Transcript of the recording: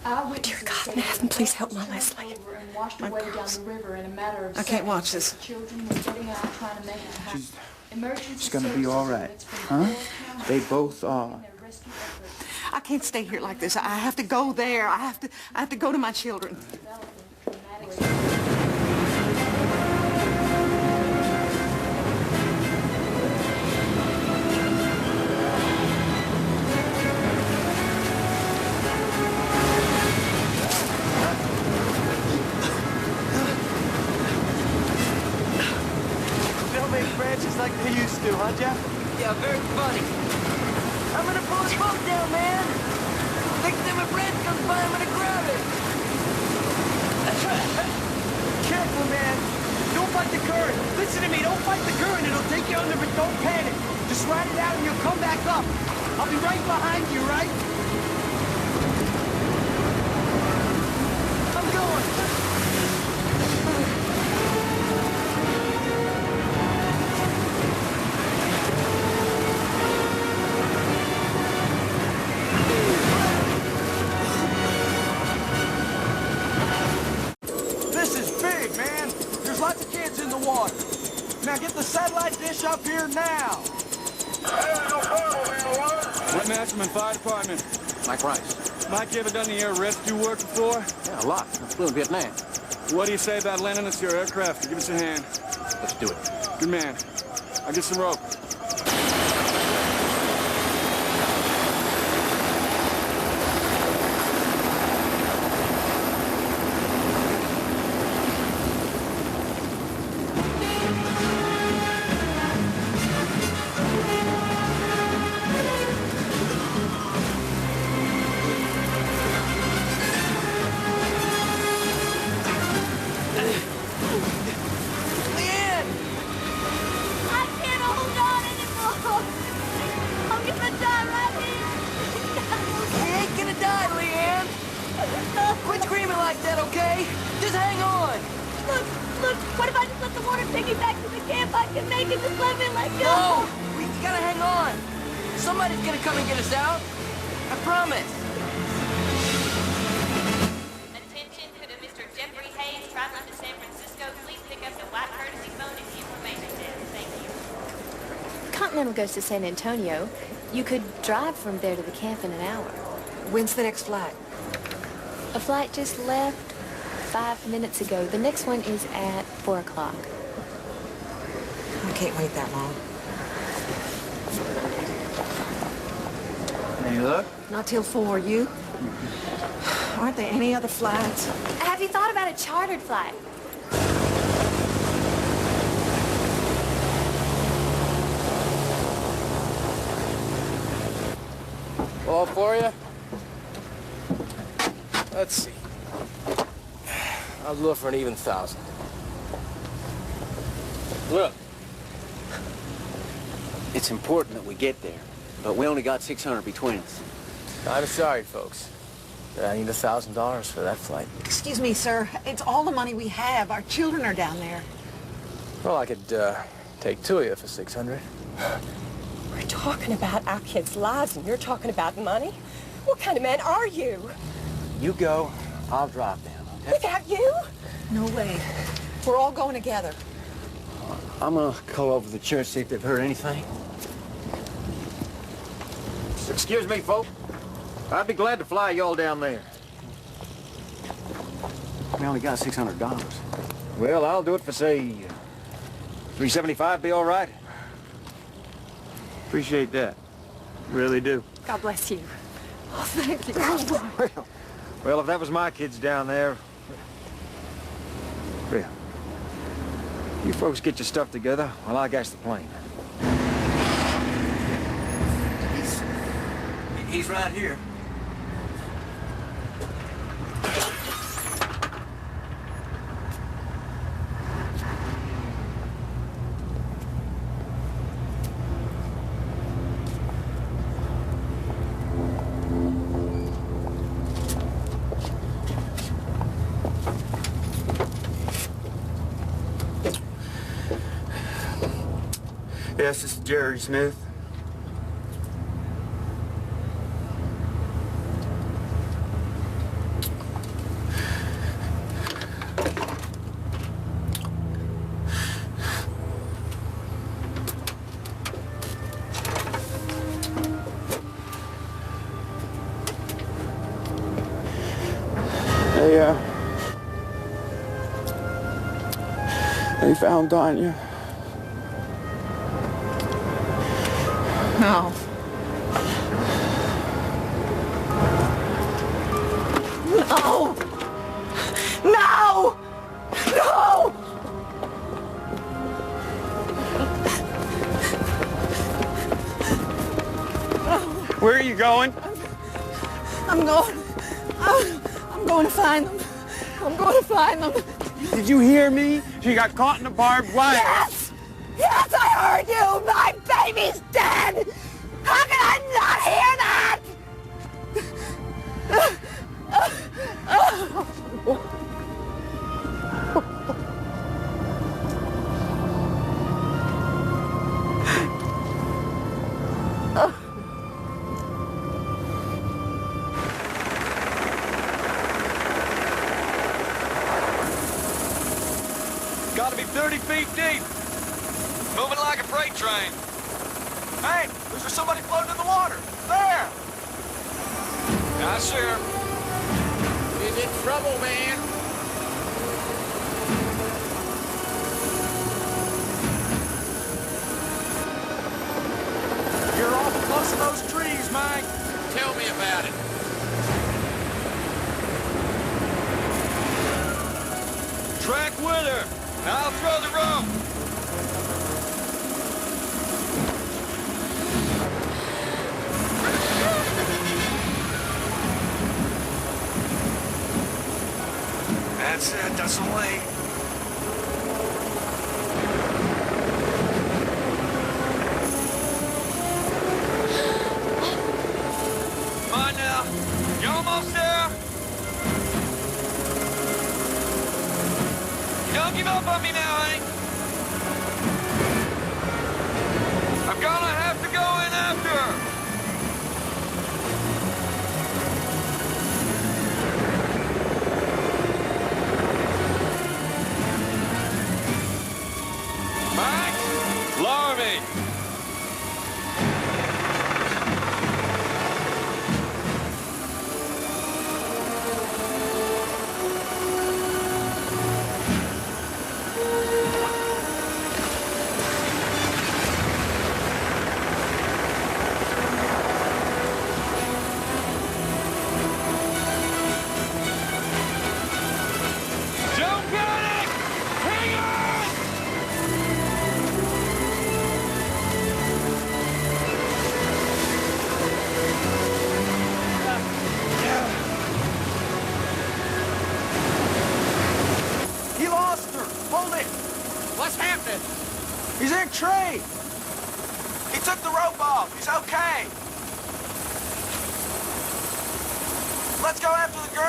Dear God in heaven, please help my Leslie. My girls. I can't watch this. She's gonna be all right, huh? They both are. I can't stay here like this. I have to go there. I have to go to my children. Branches like they used to, huh, Jeff? Yeah, very funny. I'm gonna pull his boat down, man. Next time a branch comes by, I'm gonna grab it. That's right. Careful, man. Don't fight the current. Listen to me, don't fight the current. It'll take you under, but don't panic. Just ride it out and you'll come back up. I'll be right behind you, right? I'm going. Now get the satellite dish up here now. What Masterman Fire Department? Mike Rice. Mike, you ever done any air rescue work before? Yeah, a lot. I flew in Vietnam. What do you say about lending us your aircraft to give us a hand? Let's do it. Good man. I'll get some rope. Somebody's gonna come and get us out. I promise. Attention to the Mr. Jeffrey Hayes traveling to San Francisco. Please pick up the white courtesy phone at the information desk. Thank you. Continental goes to San Antonio. You could drive from there to the camp in an hour. When's the next flight? A flight just left 5 minutes ago. The next one is at 4 o'clock. I can't wait that long. Any luck? Not till 4, you? Aren't there any other flights? Have you thought about a chartered flight? All for you? Let's see. I'll do it for an even 1,000. Look. It's important that we get there, but we only got 600 between us. I'm sorry, folks. I need $1,000 for that flight. Excuse me, sir. It's all the money we have. Our children are down there. Well, I could take 2 of you for 600. We're talking about our kids' lives, and you're talking about money? What kind of man are you? You go, I'll drop down, okay? Without you? No way. We're all going together. I'm gonna call over to the church, see if they've heard anything. Excuse me, folks. I'd be glad to fly y'all down there. We only got $600. Well, I'll do it for, say, $375. Be all right? Appreciate that. Really do. God bless you. Oh, thank you. Well, if that was my kids down there... Well, you folks get your stuff together while I gas the plane. He's right here. Yes, this is Jerry Smith. They found Danya. No. No! No! No! Where are you going? I'm going to find them. I'm going to find them. Did you hear me? She got caught in the barbed wire. Yes! Yes, I heard you! My baby's dead! How can I not hear that? Gotta be 30 feet deep. Moving like a freight train. Hey, is there somebody floating in the water? There! I see her. He's in trouble, man. You're awful close to those trees, Mike. Tell me about it. Track with her. I'll throw the rope. That's it. That's the way. Come on now. You almost there? Don't give up on me now, Hank. I'm gonna have to go in after her. Mike, lower me. Don't panic! Hang on! He lost her. Hold it. What's happening? He's in a tree. He took the rope off. He's okay. Let's go after the girl.